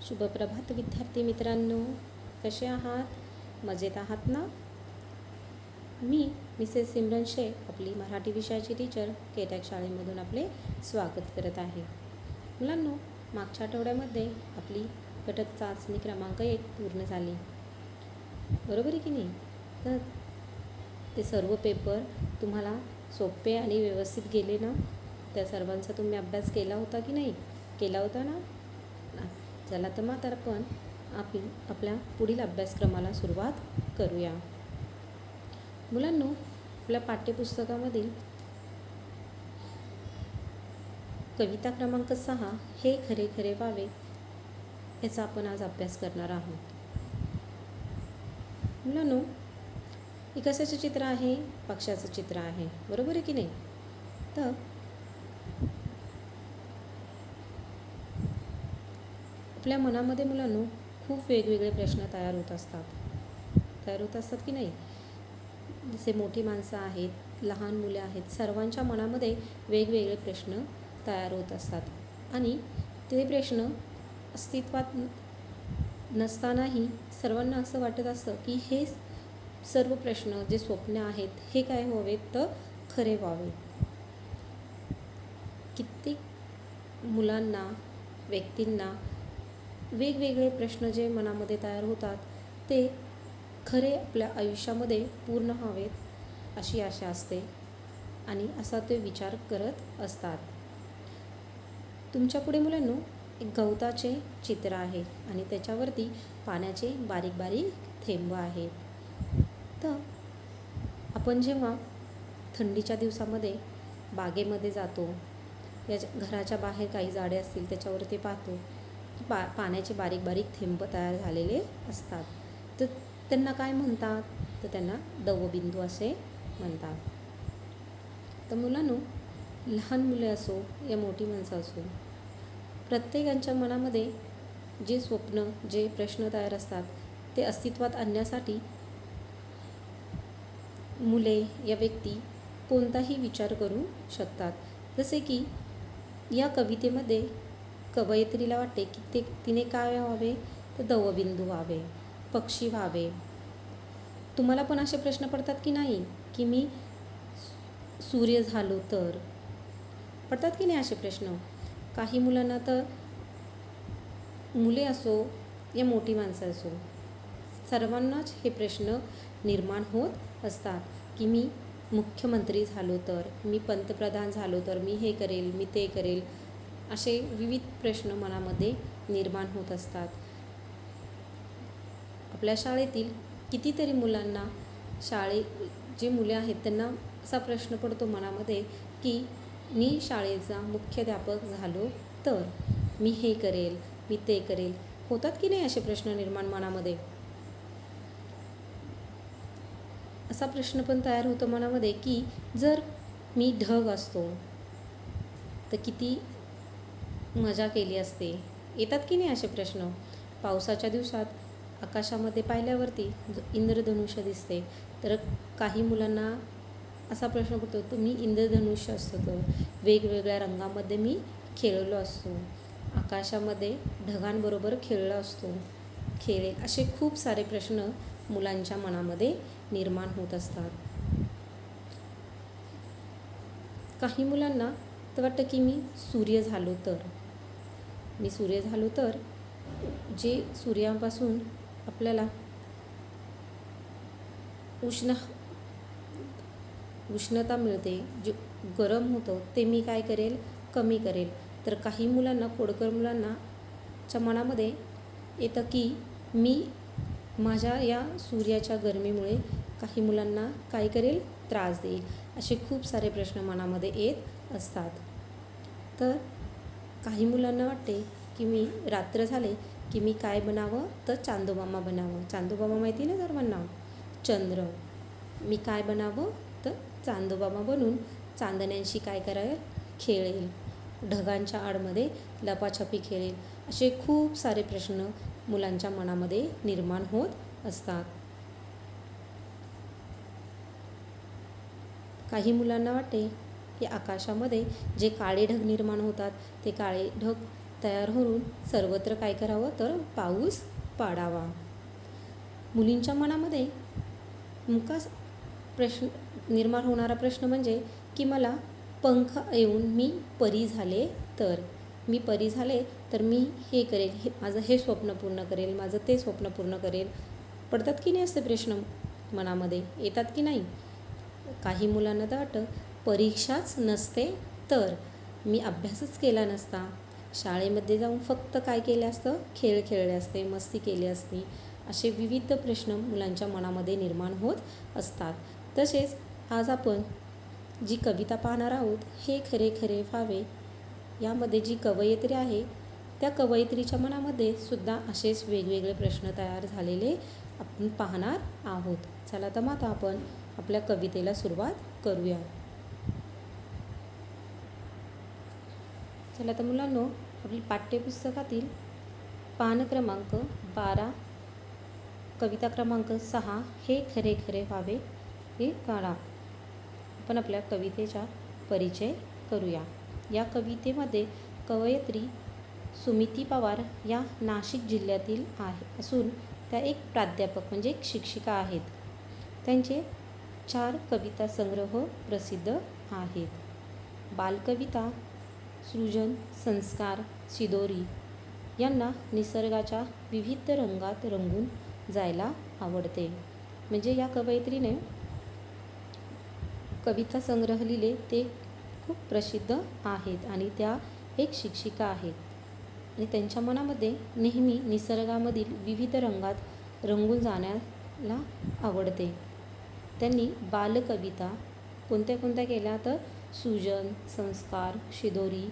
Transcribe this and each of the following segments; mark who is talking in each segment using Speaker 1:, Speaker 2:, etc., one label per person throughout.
Speaker 1: शुभप्रभात विद्यार्थी मित्रांनो, कसे आहात? मजेत आहात ना? मी मिसेस सिमरन शेख, आपली मराठी विषयाची टीचर, केटॅक शाळेमधून आपले स्वागत करत आहे. मुलांनो, मागच्या आठवड्यामध्ये आपली घटक चाचणी क्रमांक 1 पूर्ण झाली, बरोबर आहे की नाही? तर ते सर्व पेपर तुम्हाला सोपे आणि व्यवस्थित गेले ना? त्या सर्वांचा तुम्ही अभ्यास केला होता की नाही? केला होता ना? चला तर मग आपण आपल्या पुढील अभ्यासक्रमाला सुरुवात करूया. मुलांनो, आपल्या पाठ्यपुस्तकामधील कविता क्रमांक 6 हे खरे खरे व्हावे याचा आपण आज अभ्यास करणार आहोत. मुलांनो, हे कशाचं चित्र आहे? पक्षाचं चित्र आहे, बरोबर आहे की नाही? तर आपल्या मनामध्ये मुलांनो खूप वेगवेगळे प्रश्न तयार होत असतात की नाही? जसे मोठी माणसं आहेत, लहान मुले आहेत, सर्वांच्या मनामध्ये वेगवेगळे प्रश्न तयार होत असतात आणि ते प्रश्न अस्तित्वात नसतानाही सर्वांना असं वाटत असतं की हे सर्व प्रश्न जे स्वप्न आहेत हे काय व्हावेत तर खरे व्हावेत. कित्येक मुलांना, व्यक्तींना वेगवेगळे प्रश्न जे मनामध्ये तयार होतात ते खरे आपल्या आयुष्यामध्ये पूर्ण व्हावेत अशी आशा असते आणि असा ते विचार करत असतात. तुमच्यापुढे मुलांनो एक गवताचे चित्र आहे आणि त्याच्यावरती पाण्याचे बारीक बारीक थेंब आहेत. तर आपण जेव्हा थंडीच्या दिवसामध्ये बागेमध्ये जातो, या घराच्या बाहेर काही झाडे असतील त्याच्यावरती पाहतो की पाण्याचे बारीक बारीक थेंब तयार झालेले असतात. तर त्यांना काय म्हणतात? तर त्यांना दवबिंदू असे म्हणतात. तर मुलांनो, लहान मुले असो या मोठी माणसं असो, प्रत्येकाच्या मनामध्ये जे स्वप्न, जे प्रश्न तयार असतात ते अस्तित्वात आणण्यासाठी मुले या व्यक्ती कोणताही विचार करू शकतात. जसे की या कवितेमध्ये कवयित्रीला वाटते की तिने काय व्हावे? तर दवबिंदू व्हावे, पक्षी व्हावे. तुम्हाला पण असे प्रश्न पडतात की नाही की मी सूर्य झालो तर? पडतात की नाही असे प्रश्न? काही मुलांना तर, मुले असो या मोठी माणसं असो, सर्वांनाच हे प्रश्न निर्माण होत असतात की मी मुख्यमंत्री झालो तर, मी पंतप्रधान झालो तर मी हे करेल, मी ते करेल. असे विविध प्रश्न मनामध्ये निर्माण होत असतात. आपल्या शाळेतील कितीतरी मुलांना, जे मुले आहेत त्यांना असा प्रश्न पडतो मनामध्ये की मी शाळेचा मुख्याध्यापक झालो तर मी हे करेल, मी ते करेल. होतात की नाही असे प्रश्न निर्माण मनामध्ये? असा प्रश्न पण तयार होतो मनामध्ये की जर मी ढग असतो तर किती मजा केली असते. येतात की नाही असे प्रश्न? पावसाच्या दिवसात आकाशामध्ये पाहिल्यावरती इंद्रधनुष्य दिसते तर काही मुलांना असा प्रश्न पडतो, तुम्ही इंद्रधनुष्य असतं तर वेगवेगळ्या रंगामध्ये मी खेळलो असतो, आकाशामध्ये ढगांबरोबर खेळलो असतो, असे खूप सारे प्रश्न मुलांच्या मनामध्ये निर्माण होत असतात. काही मुलांना तर वाटतं की मी सूर्य झालो तर जे सूर्यापासून आपल्याला उष्णता मिळते, जे गरम होतं ते मी काय करेल? कमी करेल. तर काही मुलांना, खोडकर मुलांना च्या मनामध्ये येतं की मी माझ्या या सूर्याच्या गरमीमुळे काही मुलांना काय करेल? त्रास देईल. असे खूप सारे प्रश्न मनामध्ये येत असतात. तर काही मुलांना वाटते की मी रात्र झाले की मी काय बनावं? तर चांदोमामा बनावं. चांदोमामा माहिती ना सर्वांना? चंद्र. मी काय बनावं? तर चांदोमामा बनून चांदण्यांशी काय करेल? खेळेल, ढगांच्या आडमध्ये लपाछपी खेळेल. असे खूप सारे प्रश्न मुलांच्या मनामध्ये निर्माण होत असतात. काही मुलांना वाटते की आकाशामध्ये जे काळे ढग निर्माण होतात ते काळे ढग तयार होऊन सर्वत्र काय करावं तर पाऊस पाडावा. मुलींच्या मनामध्ये हमखास प्रश्न निर्माण होणारा प्रश्न म्हणजे की मला पंख येऊन मी परी झाले तर, मी परी झाले तर मी हे करेल, माझं हे स्वप्न पूर्ण करेल, माझं ते स्वप्न पूर्ण करेल. पडतात की नाही असे प्रश्न मनामध्ये, येतात की नाही? काही मुलांना तर वाटतं परीक्षाच नसते तर मी अभ्यासच केला नसता, शाळेमध्ये जाऊन फक्त काय केलं असतं, खेळ खेळले असते, मस्ती केली असती. असे विविध प्रश्न मुलांच्या मनामध्ये निर्माण होत असतात. तसेच आज आपण जी कविता पाहणार आहोत, हे खरे खरे व्हावे, यामध्ये जी कवयित्री आहे त्या कवयित्रीच्या मनामध्ये सुद्धा असेच वेगवेगळे प्रश्न तयार झालेले आपण पाहणार आहोत. चला तर मग आता आपण आपल्या कवितेला सुरुवात करूया. चला तर मुलांनो, आपली पाठ्यपुस्तकातील पान क्रमांक 12, कविता क्रमांक 6 हे खरे खरे व्हावे हे काढा. आपण आपल्या कवितेचा परिचय करूया. या कवितेमध्ये कवयित्री सुमिती पवार या नाशिक जिल्ह्यातील असून त्या एक प्राध्यापक म्हणजे एक शिक्षिका आहेत. त्यांचे 4 कविता संग्रह प्रसिद्ध आहेत. बालकविता, सृजन, संस्कार, शिदोरी यांना निसर्गाच्या विविध रंगात रंगून जायला आवडते. म्हणजे या कवयित्रीने कविता संग्रह लिहिले ते खूप प्रसिद्ध आहेत आणि त्या एक शिक्षिका आहेत आणि त्यांच्या मनामध्ये नेहमी निसर्गामधील विविध रंगात रंगून जाण्याला आवडते. त्यांनी बालकविता कोणत्या कोणत्या केल्या तर सृजन, संस्कार, शिदोरी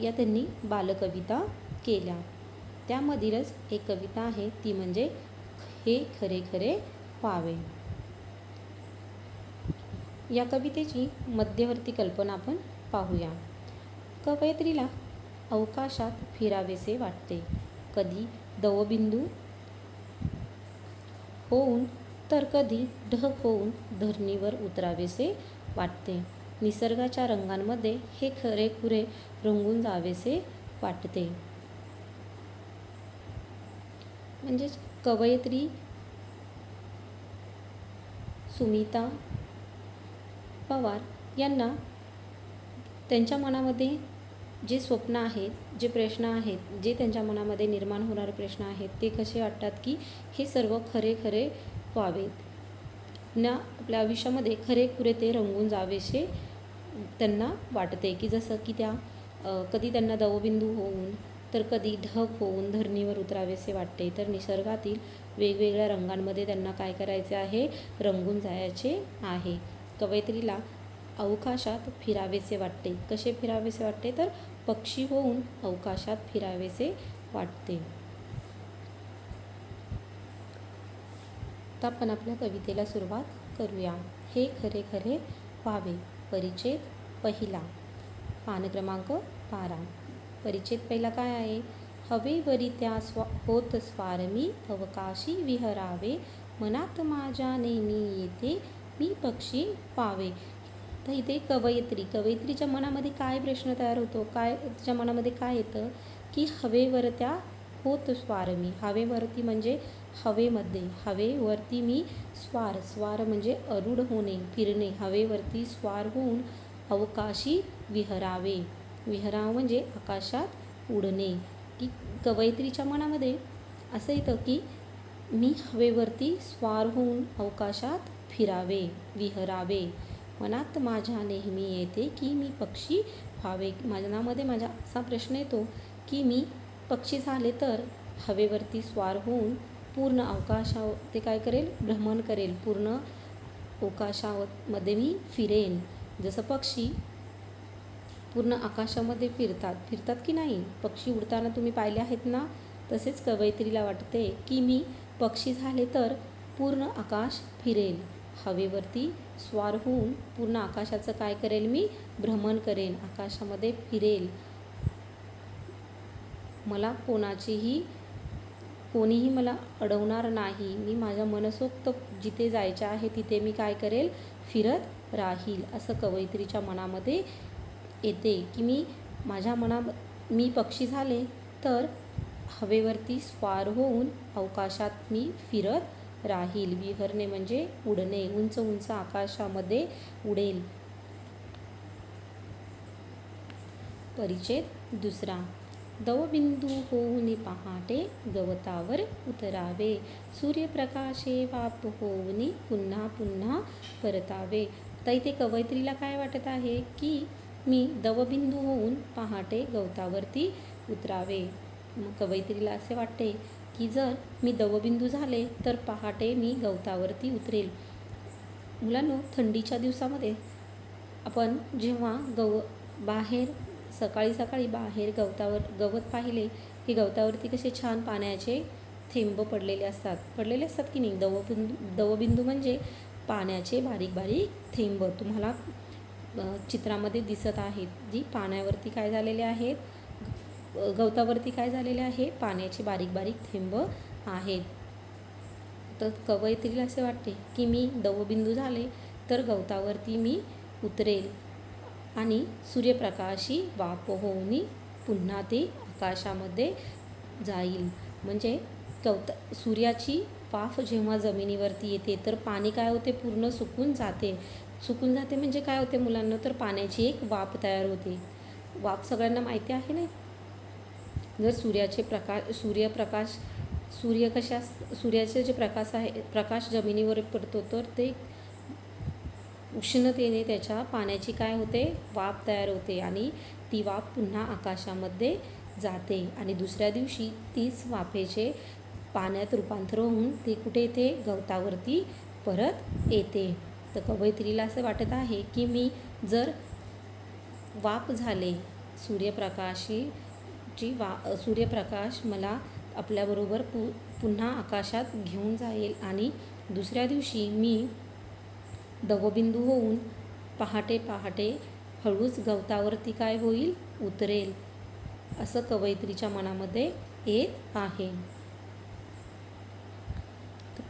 Speaker 1: या त्यांनी बालकविता केल्या. त्यामधीलच एक कविता आहे ती म्हणजे हे खरे खरे व्हावे. या कवितेची मध्यवर्ती कल्पना आपण पाहूया. कवयित्रीला अवकाशात फिरावेसे वाटते, कधी दवबिंदू होऊन तर कधी ढग होऊन धरणीवर उतरावेसे वाटते. निसर्गाच्या रंगांमध्ये हे खरेखुरे रंगून जावेसे वाटते. म्हणजेच कवयित्री सुमिता पवार यांना त्यांच्या मनामध्ये जे स्वप्न आहेत, जे प्रश्न आहेत, जे त्यांच्या मनामध्ये निर्माण होणारे प्रश्न आहेत ते कसे वाटतात की हे सर्व खरे खरे व्हावेत ना, आपल्या आयुष्यामध्ये खरेखुरे ते रंगून जावेसे त्यांना वाटते. की जसं की त्या कधी त्यांना दवबिंदू होऊन तर कधी ढग होऊन धरणीवर उतरावेसे वाटते. तर निसर्गातील वेगवेगळ्या रंगांमध्ये त्यांना काय करायचे आहे, रंगून जायचे आहे. कवयित्रीला अवकाशात फिरावेसे वाटते. कसे फिरावेसे वाटते तर पक्षी होऊन अवकाशात फिरावेसे वाटते. तर आपण आपल्या कवितेला सुरुवात करूया. हे खरे खरे व्हावे. परिच्छेद पहिला, पान क्रमांक 12. परिच्छेद पहिला काय आहे? हवेवरी त्या होत स्वार मी, अवकाशी विहरावे, मनात माझ्या नेहमी येते मी पक्षी पावे. तर इथे कवयित्रीच्या मनामध्ये काय प्रश्न तयार होतो, काय तिच्या मनामध्ये काय येतं की हवेवर त्या होत स्वार मी. हवेवरती म्हणजे हवेमध्ये, हवेवरती मी स्वार म्हणजे अरूढ होणे, फिरणे, हवेवरती स्वार होऊन अवकाशी विहरावे. विहराव म्हणजे आकाशात उडणे. की कवयित्रीच्या मनामध्ये असं येतं की मी हवेवरती स्वार होऊन अवकाशात फिरावे, विहरावे, मनात माझ्या नेहमी येते की मी पक्षी व्हावे. मनामध्ये माझ्या असा प्रश्न येतो की मी पक्षी झाले तर हवेवरती स्वार होऊन पूर्ण अवकाशात ते काय करेल, भ्रमण करेल, पूर्ण अवकाशामध्ये मी फिरेन. जसं पक्षी पूर्ण आकाशामध्ये फिरतात की नाही, पक्षी उडताना तुम्ही पाहिले आहेत ना, तसेच कवयित्रीला वाटते की मी पक्षी झाले तर पूर्ण आकाश फिरेल, हवेवरती स्वार होऊन पूर्ण आकाशाचं काय करेल, मी भ्रमण करेन, आकाशामध्ये फिरेल. मला कोणीही मला अडवणार नाही. मी माझ्या मनसोक्त जिथे जायचे आहे तिथे मी काय करेल, फिरत राहील. असं कवयित्रीच्या मनामध्ये येते की मी माझ्या मी पक्षी झाले तर हवेवरती स्वार होऊन अवकाशात मी फिरत राहील. विहरणे म्हणजे उडणे, उंच उंच आकाशामध्ये उडेल. परिच्छेद दुसरा. दवबिंदू होऊन पहाटे गवतावर उतरावे, सूर्यप्रकाशे वाप होऊन पुन्हा पुन्हा परतावे. तर इथे कवयित्रीला काय वाटत आहे की मी दवबिंदू होऊन पहाटे गवतावरती उतरावे. मग कवयित्रीला असे वाटते की जर मी दवबिंदू झाले तर पहाटे मी गवतावरती उतरेल. मुलांनो, थंडीच्या दिवसामध्ये आपण जेव्हा बाहेर सकाळी बाहेर गवत पाहिले की गवतावरती कसे छान पाण्याचे थेंब पडलेले असतात की नाही. दवबिंदू म्हणजे पाण्याचे बारीक बारीक थेंब तुम्हाला चित्रामध्ये दिसत आहेत, जी पाण्यावरती काय झालेले आहेत, गवतावरती काय झालेले आहे, पाण्याचे बारीक बारीक थेंब आहेत. तर कवयित्रीला असे वाटते की मी दवबिंदू झाले तर गवतावरती मी उतरेल आणि सूर्यप्रकाशी वाफ होऊन पुन्हा ते आकाशामध्ये जाईल. म्हणजे सूर्याची वाफ जेव्हा जमिनीवरती येते तर पाणी काय होते, पूर्ण सुकून जाते म्हणजे काय होते मुलांना, तर पाण्याची एक वाफ तयार होते. वाफ सगळ्यांना माहिती आहे ना. जर सूर्याचे जे प्रकाश जमिनीवर पडतो तर ते उष्णतेने त्याच्या पाण्याची काय होते, वाफ तयार होते आणि ती वाफ पुन्हा आकाशामध्ये जाते आणि दुसऱ्या दिवशी तीच वाफेचे पाण्यात रूपांतर होऊन ते कुठे येते, गवतावरती परत येते. तर कवयित्रीला असं वाटत आहे की मी जर वाफ झाले, सूर्यप्रकाश मला आपल्याबरोबर पुन्हा आकाशात घेऊन जाईल आणि दुसऱ्या दिवशी मी दवबिंदू होऊन पहाटे हळूच गवतावरती काय होईल, उतरेल, असं कवयित्रीच्या मनामध्ये येत आहे.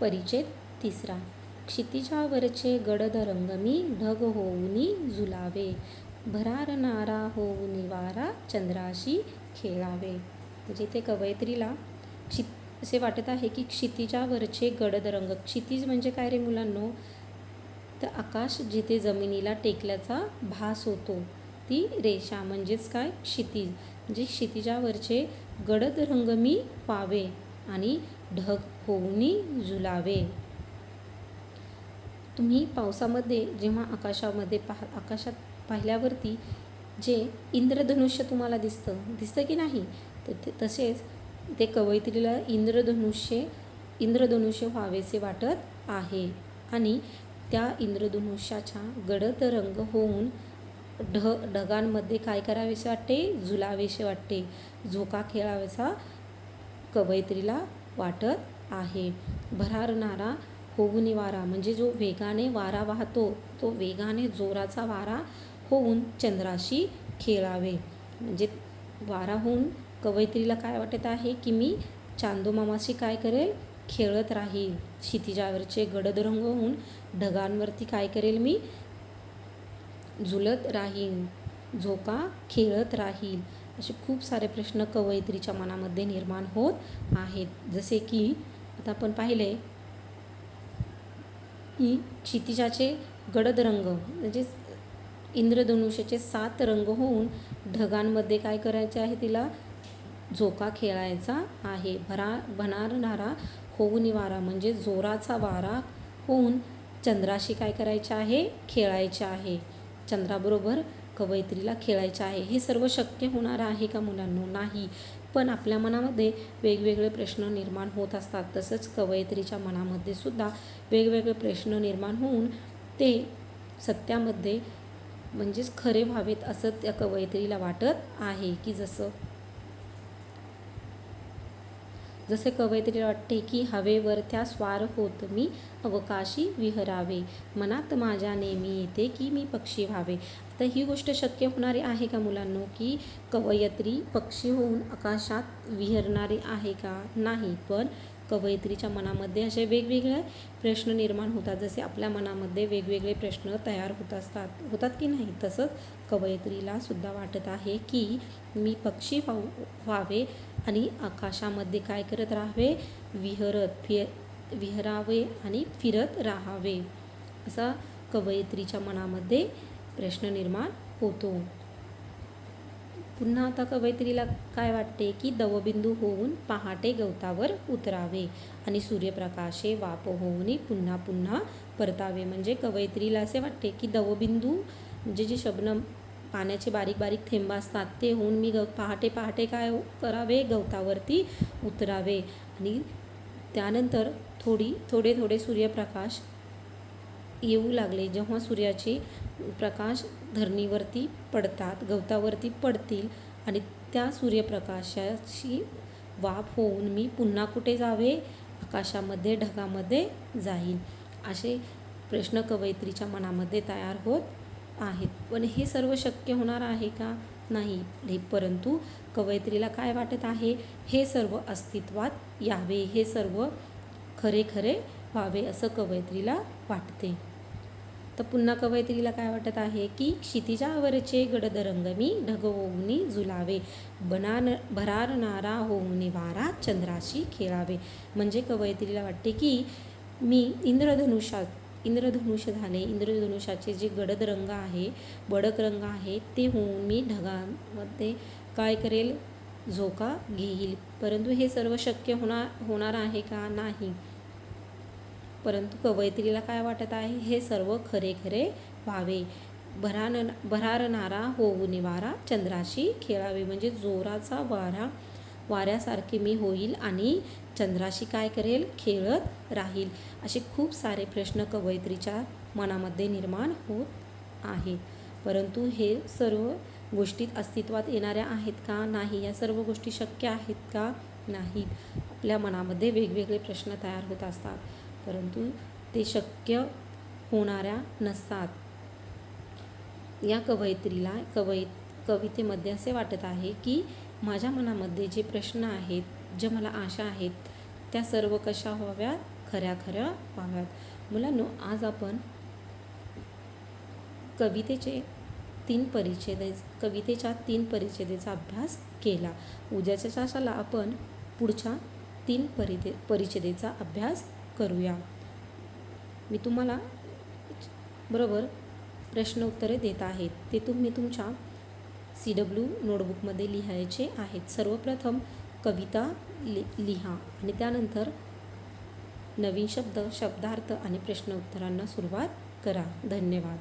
Speaker 1: परिच्छेद तिसरा. क्षितिजावरचे गडद रंग मी ढग होऊन झुलावे, भरारणारा होऊन वारा चंद्राशी खेळावे. म्हणजे ते कवयित्रीला असे वाटत आहे की क्षितिजावरचे गडद रंग, क्षितिज म्हणजे काय रे मुलांनो, तर आकाश जिथे जमिनीला टेकल्याचा भास होतो ती रेषा म्हणजेच काय, क्षितिज. म्हणजे क्षितिजावरचे गडद रंग मी पावे आणि ढग होऊन झुलावे. तुम्ही पावसामध्ये जेव्हा आकाशात पाहिल्यावरती जे इंद्रधनुष्य तुम्हाला दिसतं की नाही, तर तसेच ते कवयित्रीला इंद्रधनुष्य व्हावेसे वाटत आहे आणि त्या इंद्रधनुष्याचा गडद रंग होऊन ढगांमध्ये काय करावेसे वाटते, झुलावेसे वाटते, झोका खेळावेसा कवयित्रीला वाटत आहे. भरारणारा होऊन वारा म्हणजे जो वेगाने वारा वाहतो, तो वेगाने जोराचा वारा होऊन चंद्राशी खेळावे. म्हणजे वारा होऊन कवयित्रीला काय वाटत आहे की मी चांदोमामाशी काय करेल, खेळत राहील. क्षितिजावरचे गडद रंग होऊन ढगांवरती काय करेल, मी झुलत राहील, झोका खेळत राहील. असे खूप सारे प्रश्न कवयित्रीच्या मनामध्ये निर्माण होत आहेत. जसे की आता आपण पाहिले की क्षितिजाचे गडद रंग म्हणजे इंद्रधनुष्याचे 7 रंग होऊन ढगांमध्ये काय करायचे आहे, तिला झोका खेळायचा आहे. भरारणारा होऊन वारा म्हणजे जोराचा वारा होऊन चंद्राशी काय करायचे आहे, खेळायचे आहे, चंद्राबरोबर कवयित्रीला खेळायचे आहे. हे सर्व शक्य होणार आहे का मुलांनो? नाही. पण आपल्या मनामध्ये वेगवेगळे प्रश्न निर्माण होत असतात. तसंच कवयित्रीच्या मनामध्ये सुद्धा वेगवेगळे प्रश्न निर्माण होऊन ते सत्यामध्ये म्हणजेच खरे व्हावेत असं त्या कवयित्रीला वाटत आहे. की जसे कवयित्रीला वाटते की हवेवर त्या स्वार होत मी अवकाशी विहरावे, मनात माझ्या नेहमी येते की मी पक्षी व्हावे. तर ही गोष्ट शक्य होणारी आहे का मुलांनो, की कवयित्री पक्षी होऊन आकाशात विहरणारी आहे का? नाही. पण कवयित्रीच्या मनामध्ये असे वेगवेगळे प्रश्न निर्माण होतात. जसे आपल्या मनामध्ये वेगवेगळे प्रश्न तयार होतात की नाही, तसंच कवयित्रीला सुद्धा वाटत आहे की मी पक्षी व्हावे आणि आकाशामध्ये काय करत राहावे, विहरावे आणि फिरत राहावे, असा कवयित्रीच्या मनामध्ये प्रश्न निर्माण होतो. पुन्हा आता कवयित्रीला काय वाटते की दवबिंदू होऊन पहाटे गवतावर उतरावे आणि सूर्यप्रकाशे वाप होऊन पुन्हा पुन्हा परतावे. म्हणजे कवयित्रीला असे वाटते की दवबिंदू म्हणजे जे शबनम पाण्याचे बारीक बारीक थेंब असतात ते होऊन मी पहाटे पहाटे काय करावे, गवतावरती उतरावे आणि त्यानंतर थोडे सूर्यप्रकाश येऊ लागले. जेव्हा सूर्याचे प्रकाश धरणीवरती पडतात, गवतावरती पडतील आणि त्या सूर्यप्रकाशाची वाफ होऊन मी पुन्हा कुठे जावे, आकाशामध्ये ढगामध्ये जाईल. असे प्रश्न कवयित्रीच्या मनामध्ये तयार होत आहेत. पण हे सर्व शक्य होणार आहे का? नाही. परंतु कवयित्रीला काय वाटत आहे, हे सर्व अस्तित्वात यावे, हे सर्व खरे व्हावे असं कवयित्रीला वाटते. तर पुन्हा कवयित्रीला काय वाटत आहे की क्षितिजावरचे गडद रंग मी ढग होऊनी झुलावे, भरारणारा होऊनी वारा चंद्राशी खेळावे. म्हणजे कवयित्रीला वाटते की मी इंद्रधनुष्य झाले, इंद्रधनुष्याचे जे गडद रंग आहे, बडक रंग आहे, ते होऊन मी ढगामध्ये काय करेल, झोका घेईल. परंतु हे सर्व शक्य होणार आहे का? नाही. परंतु कवयित्रीला काय वाटत आहे, हे सर्व खरे व्हावे, भरारणारा होऊन वारा चंद्राशी खेळावे. म्हणजे जोराचा वाऱ्यासारखे मी होईल आणि चंद्राशी काय करेल, खेळत राहील. असे खूप सारे प्रश्न कवयित्रीच्या मनामध्ये निर्माण होत आहेत. परंतु हे सर्व गोष्टी अस्तित्वात येणाऱ्या आहेत का? नाही. या सर्व गोष्टी शक्य आहेत का? नाहीत. आपल्या मनामध्ये वेगवेगळे प्रश्न तयार होत असतात, परंतु ते शक्य होणाऱ्या नसतात. या कवयित्रीला कवितेमध्ये असे वाटत आहे की माझ्या मनामध्ये जे प्रश्न आहेत, ज्या मला आशा आहेत, त्या सर्व कशा व्हाव्यात, खऱ्या व्हाव्यात. मुलांनो, आज आपण कवितेच्या 3 परिच्छेदाचा अभ्यास केला. उद्याच्या तासाला आपण पुढच्या 3 परिच्छेदाचा अभ्यास करूया. मी तुम्हाला बरोबर प्रश्न उत्तरे देत आहेत, ते तुम्ही तुमच्या CW नोटबुकमध्ये लिहायचे आहेत. सर्वप्रथम कविता लिहा आणि त्यानंतर नवीन शब्द, शब्दार्थ आणि प्रश्न उत्तरांना सुरुवात करा. धन्यवाद.